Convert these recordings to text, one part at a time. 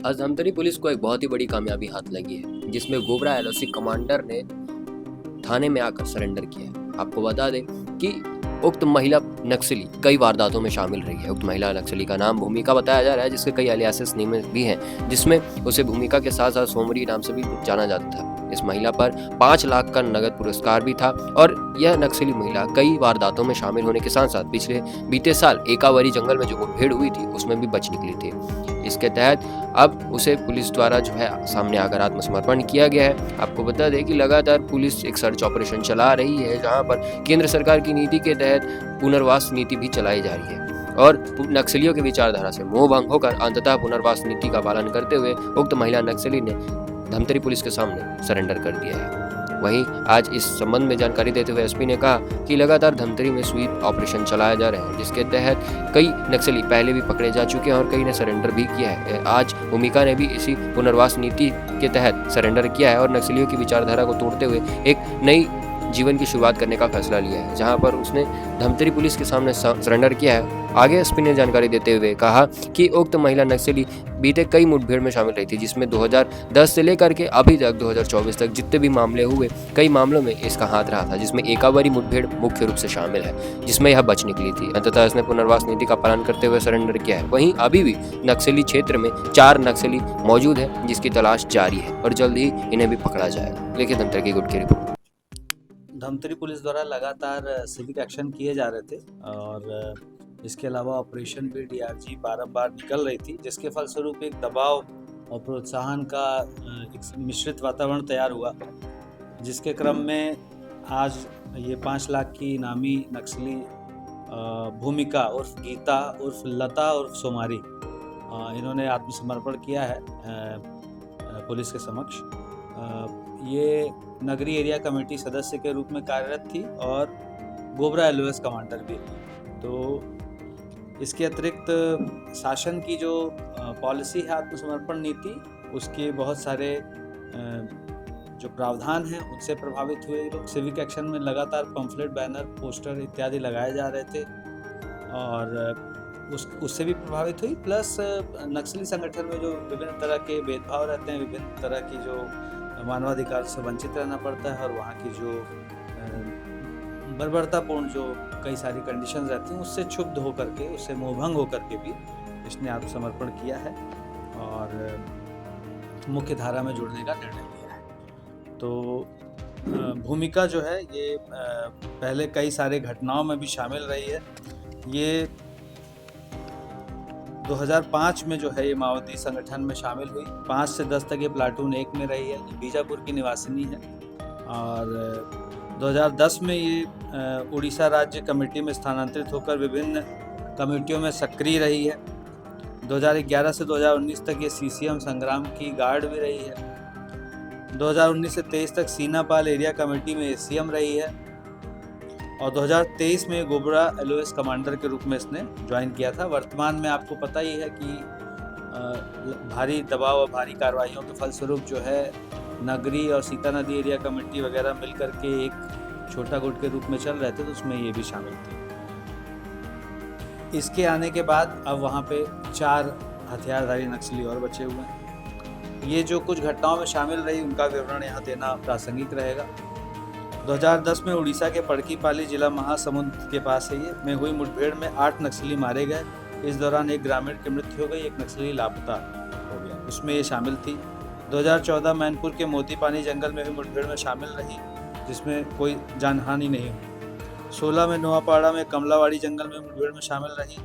आज धमतरी पुलिस को एक बहुत ही बड़ी कामयाबी हाथ लगी है, जिसमें गोबरा एलओसी कमांडर ने थाने में आकर सरेंडर किया है। आपको बता दें कि उक्त महिला नक्सली कई वारदातों में शामिल रही है। उक्त महिला नक्सली का नाम भूमिका बताया जा रहा है, जिसके कई अलियासेस भी हैं, जिसमें उसे भूमिका के साथ साथ सोमरी नाम से भी जाना जाता था। इस महिला पर 5 लाख का नगद पुरस्कार भी था और यह नक्सली महिला कई वारदातों में शामिल होने के साथ साथ बीते साल एकावरी जंगल में जो मुठभेड़ हुई थी उसमें भी बच निकली थी। इसके तहत अब उसे पुलिस द्वारा जो है सामने आकर आत्मसमर्पण किया गया है। आपको बता दें कि लगातार पुलिस एक सर्च ऑपरेशन चला रही है, जहां पर केंद्र सरकार की नीति के तहत पुनर्वास नीति भी चलाई जा रही है और नक्सलियों की विचारधारा से मोह भंग होकर अंततः पुनर्वास नीति का पालन करते हुए उक्त महिला नक्सली ने धमतरी पुलिस के सामने सरेंडर कर दिया है। वहीं आज इस संबंध में जानकारी देते हुए एसपी ने कहा कि लगातार धमतरी में स्वीप ऑपरेशन चलाया जा रहा है, जिसके तहत कई नक्सली पहले भी पकड़े जा चुके हैं और कई ने सरेंडर भी किया है। आज भूमिका ने भी इसी पुनर्वास नीति के तहत सरेंडर किया है और नक्सलियों की विचारधारा को तोड़ते हुए एक नई जीवन की शुरुआत करने का फैसला लिया है, जहां पर उसने धमतरी पुलिस के सामने सरेंडर किया है। आगे एसपी ने जानकारी देते हुए कहा कि उक्त महिला नक्सली बीते कई मुठभेड़ में शामिल रही थी, जिसमें 2010 से लेकर के अभी तक 2024 तक जितने भी मामले हुए, कई मामलों में इसका हाथ रहा था, जिसमें एकावरी मुठभेड़ मुख्य रूप से शामिल है, जिसमें यह बच निकली थी। अंततः इसने पुनर्वास नीति का पालन करते हुए सरेंडर किया है। वहीं अभी भी नक्सली क्षेत्र में 4 नक्सली मौजूद है, जिसकी तलाश जारी है और जल्द ही इन्हें भी पकड़ा जाएगा। देखिए धमतरी की गुट की रिपोर्ट। धमतरी पुलिस द्वारा लगातार सिविक एक्शन किए जा रहे थे और इसके अलावा ऑपरेशन भी डीआरजी बारंबार निकल रही थी, जिसके फलस्वरूप एक दबाव और प्रोत्साहन का एक मिश्रित वातावरण तैयार हुआ, जिसके क्रम में आज ये 5 लाख की इनामी नक्सली भूमिका उर्फ गीता उर्फ लता उर्फ सोमारी, इन्होंने आत्मसमर्पण किया है पुलिस के समक्ष। ये नगरी एरिया कमेटी सदस्य के रूप में कार्यरत थी और गोबरा एलओएस कमांडर भी। तो इसके अतिरिक्त शासन की जो पॉलिसी है आत्मसमर्पण नीति, उसके बहुत सारे जो प्रावधान हैं उनसे प्रभावित हुए लोग। सिविक एक्शन में लगातार पंफलेट, बैनर, पोस्टर इत्यादि लगाए जा रहे थे और उससे भी प्रभावित हुई। प्लस नक्सली संगठन में जो विभिन्न तरह के भेदभाव रहते हैं, विभिन्न तरह की जो मानवाधिकार से वंचित रहना पड़ता है और वहाँ की जो बर्बरतापूर्ण जो कई सारी कंडीशंस रहती हैं, उससे क्षुब्ध होकर के, उससे मोहभंग होकर के भी इसने आत्मसमर्पण किया है और मुख्य धारा में जुड़ने का निर्णय लिया है। तो भूमिका जो है ये पहले कई सारे घटनाओं में भी शामिल रही है। ये 2005 में जो है ये माओवादी संगठन में शामिल हुई। 5 से 10 तक ये प्लाटून 1 में रही है। ये बीजापुर की निवासिनी है और 2010 में ये उड़ीसा राज्य कमेटी में स्थानांतरित होकर विभिन्न कमेटियों में सक्रिय रही है। 2011 से 2019 तक ये सीसीएम संग्राम की गार्ड भी रही है। 2019 से 23 तक सीनापाल एरिया कमेटी में एसीएम रही है और 2023 में गोबरा एलओएस कमांडर के रूप में इसने ज्वाइन किया था। वर्तमान में आपको पता ही है कि भारी दबाव और भारी कार्रवाइयों के फलस्वरूप जो है नगरी और सीता नदी एरिया कमेटी वगैरह मिलकर के एक छोटा गुट के रूप में चल रहे थे, तो उसमें ये भी शामिल थे। इसके आने के बाद अब वहाँ पे 4 हथियारधारी नक्सली और बचे हुए हैं। ये जो कुछ घटनाओं में शामिल रही उनका विवरण यहाँ देना प्रासंगिक रहेगा। 2010 में उड़ीसा के पड़कीपाली जिला महासमुंद के पास है ये में हुई मुठभेड़ में 8 नक्सली मारे गए। इस दौरान एक ग्रामीण की मृत्यु हो गई, एक नक्सली लापता हो गया, उसमें ये शामिल थी। 2014 मैनपुर के मोतीपानी जंगल में हुई मुठभेड़ में शामिल रही, जिसमें कोई जानहानि नहीं हुई। 16 में नोआपाड़ा में कमलावाड़ी जंगल में मुठभेड़ में शामिल रही।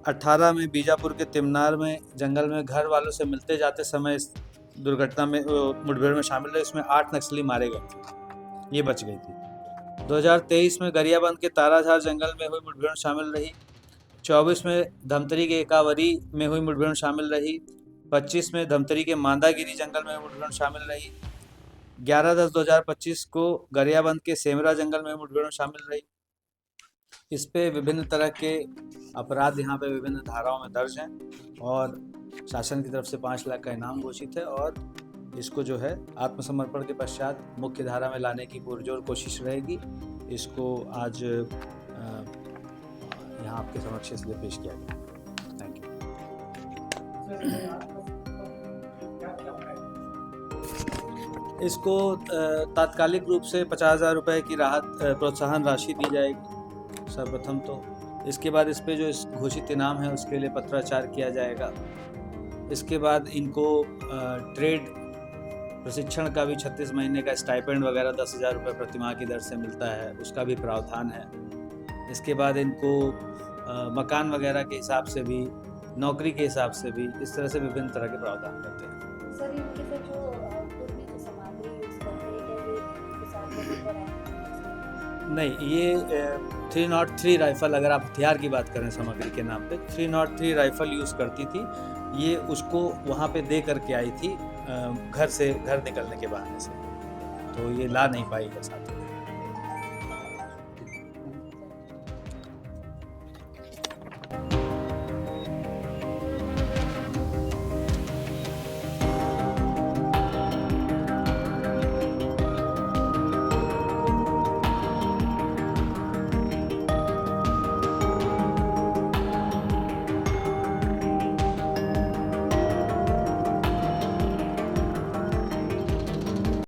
18 में बीजापुर के तिमनार में जंगल में घर वालों से मिलते जाते समय इस दुर्घटना में मुठभेड़ में शामिल रही, इसमें 8 नक्सली मारे गए थे, ये बच गई थी। 2023 में गरियाबंद के ताराझार जंगल में हुई मुठभेड़ में शामिल रही। 24 में धमतरी के एकावरी में हुई मुठभेड़ में शामिल रही। 25 में धमतरी के मांदागिरी जंगल में मुठभेड़ में शामिल रही। 11/10/2025 को गरियाबंद के सेमरा जंगल में मुठभेड़ में शामिल रही। इस पे विभिन्न तरह के अपराध यहाँ पे विभिन्न धाराओं में दर्ज हैं और शासन की तरफ से 5 लाख का इनाम घोषित है और इसको जो है आत्मसमर्पण के पश्चात मुख्य धारा में लाने की पुरजोर कोशिश रहेगी। इसको आज यहाँ आपके समक्ष इसलिए पेश किया गया। Thank you. इसको तात्कालिक रूप से 50,000 रुपये की राहत प्रोत्साहन राशि दी जाएगी सर्वप्रथम तो। इसके बाद इस पे जो इस घोषित इनाम है उसके लिए पत्राचार किया जाएगा। इसके बाद इनको ट्रेड प्रशिक्षण का भी 36 महीने का स्टाइपेंड वगैरह 10,000 रुपये प्रति माह की दर से मिलता है, उसका भी प्रावधान है। इसके बाद इनको मकान वगैरह के हिसाब से भी, नौकरी के हिसाब से भी, इस तरह से विभिन्न तरह के प्रावधान रहते हैं। सर इनके फिर जो पूर्वी जो सामग्री यूज करते हैं क्या ये इनके साथ में लेकर आए हैं? नहीं, ये 303 राइफल, अगर आप हथियार की बात करें सामग्री के नाम पे, 303 राइफल यूज़ करती थी। ये उसको वहाँ पे दे करके आई थी घर निकलने के बहाने से, तो ये ला नहीं पाई है साथ में।